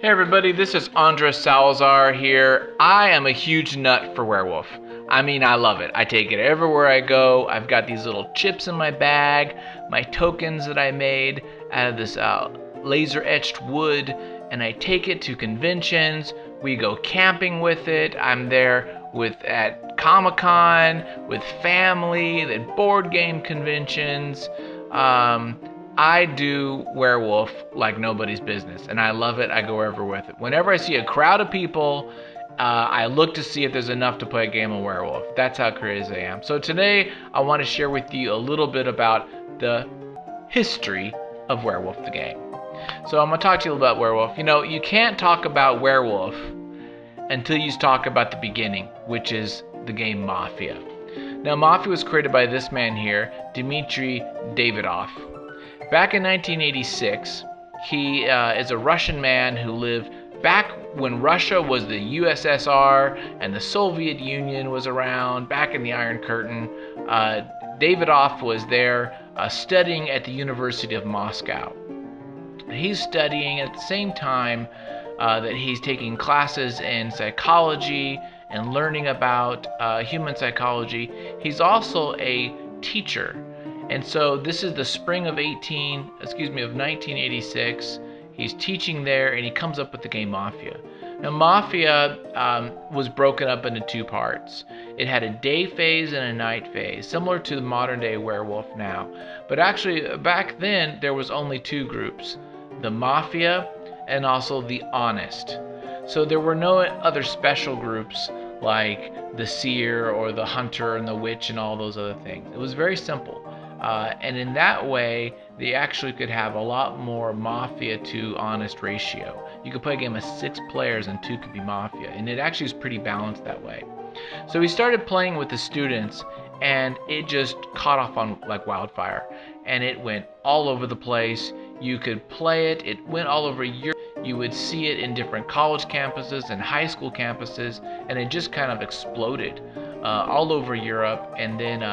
Hey everybody, this is Andres Salazar here. I am a huge nut for Werewolf. I mean, I love it. I take it everywhere I go. I've got these little chips in my bag, my tokens that I made out of this laser etched wood, and I take it to conventions. We go camping with it. I'm there at Comic-Con, with family, at board game conventions. I do Werewolf like nobody's business, and I love it. I go wherever with it. Whenever I see a crowd of people, I look to see if there's enough to play a game of Werewolf. That's how crazy I am. So today, I want to share with you a little bit about the history of Werewolf the game. So I'm going to talk to you about Werewolf. You know, you can't talk about Werewolf until you talk about the beginning, which is the game Mafia. Now, Mafia was created by this man here, Dmitry Davidov. Back in 1986, he is a Russian man who lived back when Russia was the USSR and the Soviet Union was around, back in the Iron Curtain. Davidov was there studying at the University of Moscow. He's studying at the same time that he's taking classes in psychology and learning about human psychology. He's also a teacher. And so this is the spring of 1986. He's teaching there, and he comes up with the game Mafia. Now, Mafia was broken up into two parts. It had a day phase and a night phase, similar to the modern day Werewolf now. But actually, back then, there was only two groups, the Mafia and also the Honest. So there were no other special groups like the Seer or the Hunter and the Witch and all those other things. It was very simple. And in that way, they actually could have a lot more Mafia to Honest ratio. You could play a game of 6 players and 2 could be Mafia, and it actually is pretty balanced that way. So we started playing with the students, and it just caught off on like wildfire, and it went all over the place. You could play it. It went all over Europe. You would see it in different college campuses and high school campuses, and it just kind of exploded all over Europe, and then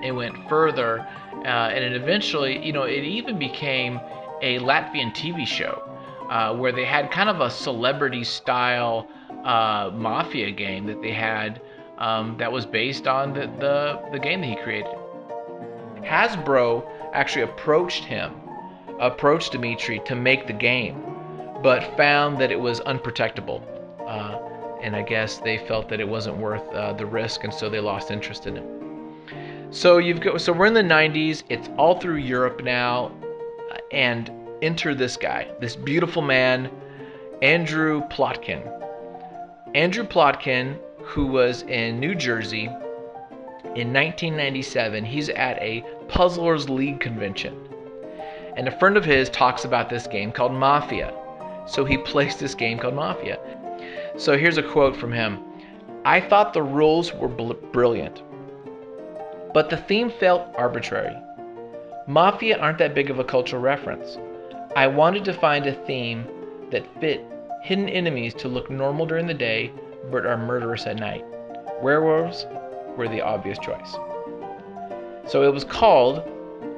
it went further, and it eventually, it even became a Latvian TV show where they had kind of a celebrity-style Mafia game that they had that was based on the game that he created. Hasbro actually approached Dmitry to make the game, but found that it was unprotectable. And I guess they felt that it wasn't worth the risk, and so they lost interest in it. So we're in the 90s. It's all through Europe now, and enter this guy, this beautiful man, Andrew Plotkin. Andrew Plotkin, who was in New Jersey in 1997. He's at a Puzzlers League convention, and a friend of his talks about this game called Mafia. So he plays this game called Mafia. So here's a quote from him. "I thought the rules were brilliant, but the theme felt arbitrary. Mafia aren't that big of a cultural reference. I wanted to find a theme that fit hidden enemies to look normal during the day but are murderous at night. Werewolves were the obvious choice." So it was called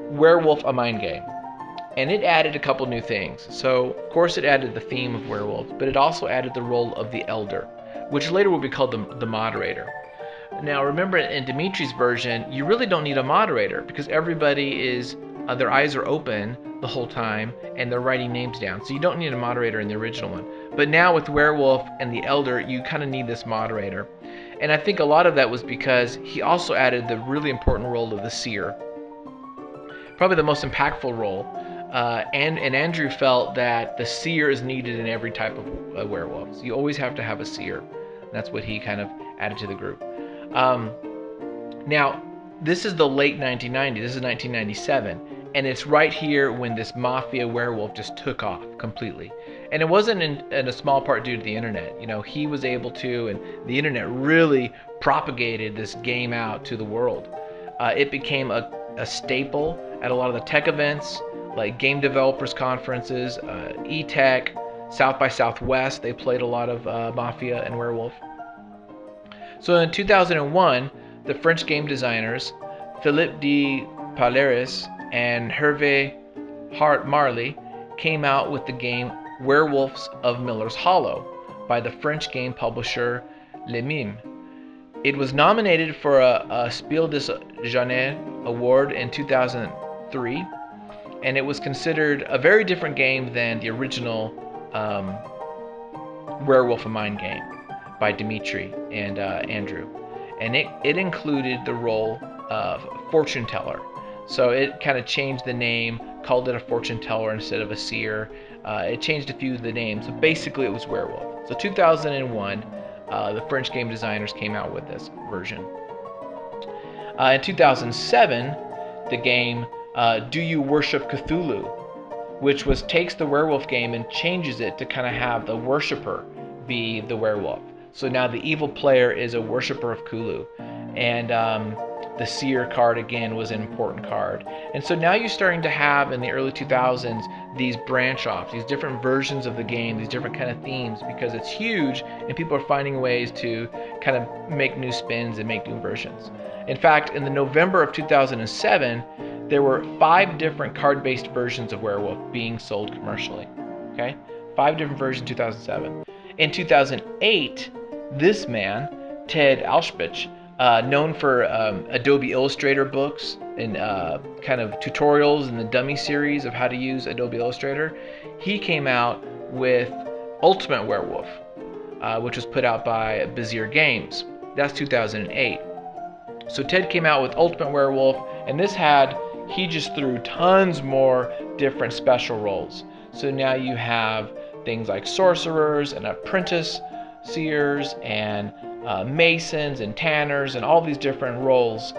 Werewolf: A Mind Game. And it added a couple new things. So, of course, it added the theme of werewolves, but it also added the role of the elder, which later would be called the moderator. Now, remember, in Dimitri's version, you really don't need a moderator because everybody is, their eyes are open the whole time and they're writing names down. So you don't need a moderator in the original one. But now with Werewolf and the Elder, you kind of need this moderator. And I think a lot of that was because he also added the really important role of the Seer. Probably the most impactful role. And Andrew felt that the Seer is needed in every type of werewolf. So you always have to have a Seer. And that's what he kind of added to the group. Now, this is the late 1990s. This is 1997. And it's right here when this Mafia Werewolf just took off completely. And it wasn't in a small part due to the internet. He was able to, and the internet really propagated this game out to the world. It became a staple at a lot of the tech events, like game developers conferences, E-Tech, South by Southwest. They played a lot of Mafia and Werewolf. So in 2001, the French game designers Philippe de Paleris and Hervé Hart Marley came out with the game Werewolves of Miller's Hollow by the French game publisher Le Mime. It was nominated for a Spiel des Jahres award in 2003, and it was considered a very different game than the original Werewolf of Mine game by Dimitri and Andrew. And it included the role of fortune teller. So it kind of changed the name, called it a fortune teller instead of a seer. It changed a few of the names. So basically it was werewolf. So 2001, the French game designers came out with this version. In 2007, the game Do You Worship Cthulhu, which takes the werewolf game and changes it to kind of have the worshiper be the werewolf. So now the evil player is a worshiper of Cthulhu, and the seer card again was an important card. And so now you're starting to have in the early 2000s these branch offs, these different versions of the game, these different kind of themes, because it's huge and people are finding ways to kind of make new spins and make new versions. In fact, in the November of 2007, there were 5 different card-based versions of Werewolf being sold commercially. Okay, 5 different versions in 2007. In 2008, this man, Ted Alspich, known for Adobe Illustrator books and kind of tutorials in the dummy series of how to use Adobe Illustrator, he came out with Ultimate Werewolf, which was put out by Bezier Games. That's 2008. So Ted came out with Ultimate Werewolf, and he just threw tons more different special roles. So now you have things like sorcerers and apprentice seers and masons and tanners and all these different roles,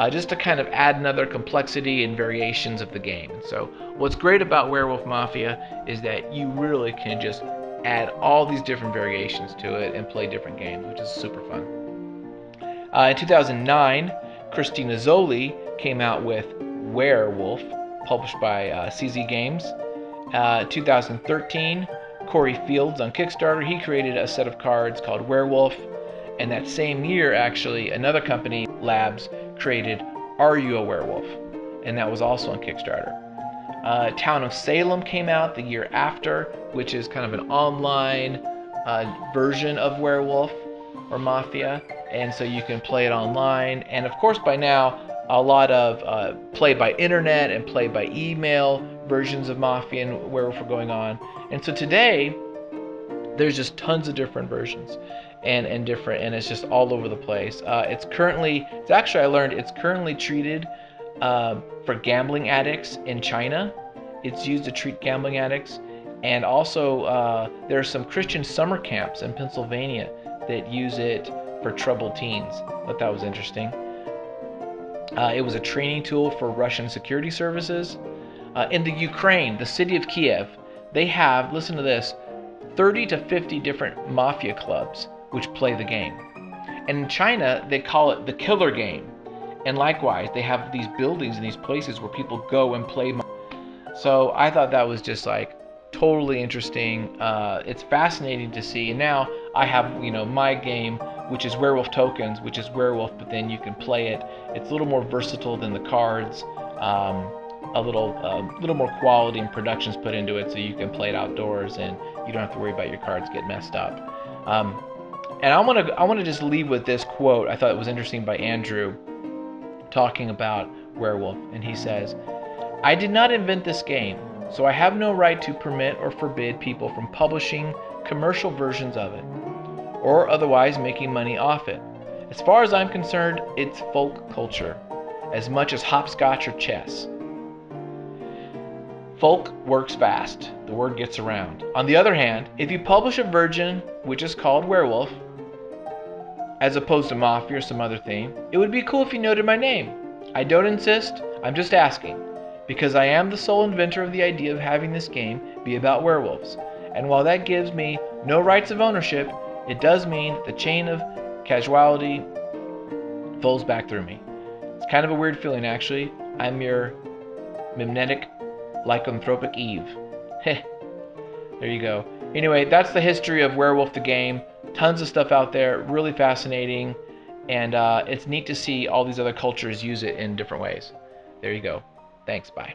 just to kind of add another complexity and variations of the game. And so what's great about Werewolf Mafia is that you really can just add all these different variations to it and play different games, which is super fun. In 2009, Christina Zoli came out with Werewolf, published by CZ Games. 2013, Corey Fields on Kickstarter, he created a set of cards called Werewolf. And that same year, actually, another company, Labs, created Are You a Werewolf? And that was also on Kickstarter. Town of Salem came out the year after, which is kind of an online version of Werewolf or Mafia. And so you can play it online. And of course, by now, a lot of play by internet and play by email versions of Mafia and Werewolf are going on. And so today, there's just tons of different versions and it's just all over the place. I learned it's currently treated for gambling addicts in China. It's used to treat gambling addicts. And also, there are some Christian summer camps in Pennsylvania that use it for troubled teens. I thought that was interesting. It was a training tool for Russian security services. In the Ukraine, the city of Kiev, they have, listen to this, 30 to 50 different mafia clubs which play the game. And in China, they call it the killer game. And likewise, they have these buildings and these places where people go and play. So I thought that was just like totally interesting. It's fascinating to see. And now I have, my game, which is Werewolf Tokens, which is Werewolf, but then you can play it. It's a little more versatile than the cards. A little more quality and productions put into it, so you can play it outdoors and you don't have to worry about your cards getting messed up. And I want to just leave with this quote. I thought it was interesting by Andrew, talking about Werewolf, and he says, "I did not invent this game, so I have no right to permit or forbid people from publishing commercial versions of it, or otherwise making money off it. As far as I'm concerned, it's folk culture, as much as hopscotch or chess. Folk works fast, the word gets around. On the other hand, if you publish a version which is called Werewolf, as opposed to Mafia or some other theme, it would be cool if you noted my name. I don't insist, I'm just asking, because I am the sole inventor of the idea of having this game be about werewolves. And while that gives me no rights of ownership, it does mean that the chain of causality folds back through me. It's kind of a weird feeling, actually. I'm your mimetic lycanthropic Eve." Heh. There you go. Anyway, that's the history of Werewolf the game. Tons of stuff out there, really fascinating, and it's neat to see all these other cultures use it in different ways. There you go. Thanks, bye.